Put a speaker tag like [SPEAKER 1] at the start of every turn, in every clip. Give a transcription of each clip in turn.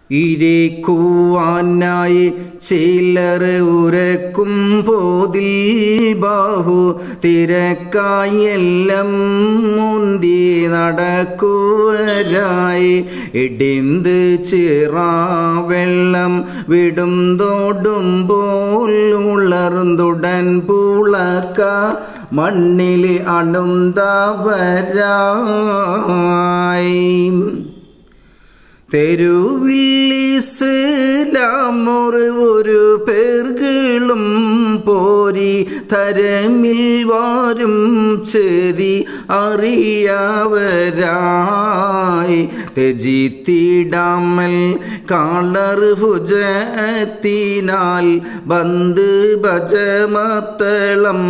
[SPEAKER 1] ഇരിക്കുവാനായി ചിലർ ഉരക്കും പോതിൽ ബാഹു തിരക്കായെല്ലാം മുന്തി നടക്കുവരായി ഇടിന്ത് ചിറാവെള്ളം വിടും തോടുമ്പോൾ ഉളർന്നുടൻ പുളക്ക മണ്ണിൽ അണുന്തവരായി തെരുവിൽ ഇസ്ലാമൊരു ഒരു പേർകളും പോരി തരമിൽ വാരും ചെതി അറിയവരായി തെജിത്തിടാമൽ കാളർ ഭുജത്തിനാൽ ബന്ദ് ഭജമത്തളം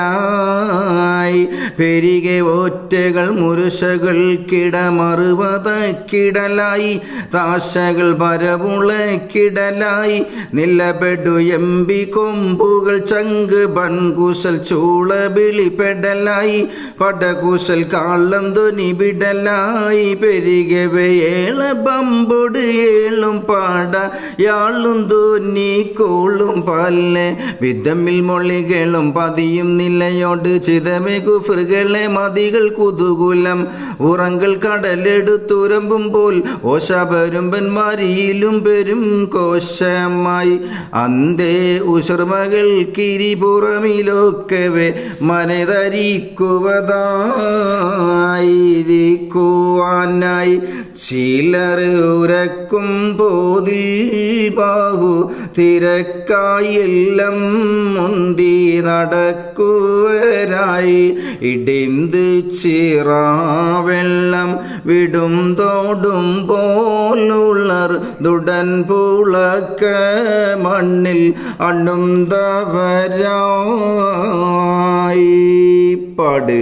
[SPEAKER 1] തമ്പാറടിത്തിടലായി പെരികെ ഒറ്റകൾ മുരുശകൾ കിടമറുപതക്കിടലായി താശകൾ പരമുളക്കിടലായി നിലപെടു എമ്പി കൊമ്പുകൾ ചങ്ക് പൻകുശൽ ചൂളബിളിപ്പെടലായി പടകുശൽ കാളം ധ്വനി വിടലായി പെരികെ ഏള ബമ്പൊട് ഏളും പാട യാളും ധ്വനി കോളും പല്ല് വിധമിൽ മൊഴികളും പതിയും നിലയോട് ചിതമേ കുഫറുകളെ മതികൾ കുതൂകുലം ഉറങ്ങൾ കടലെടുത്തുരമ്പുമ്പോൾ ഓശപരുമ്പന്മാരിയിലും പെരും കോശമായി അന്തേ ഉഷർമകൾ കിരിപുറമിലൊക്കവേ മനതരിക്കുവതായിരിക്കുവാനായി ചിലർ ഉരക്കും പോതിൽ ബാഹു തിരക്കായെല്ലാം മുന്തി നടക്കുവരായി ഇടിന്ത് ചിറാവെള്ളം വിടും തോടും പോലുള്ളർ ദുടൻ പുളക്ക മണ്ണിൽ അണുന്തവരായി പാട്.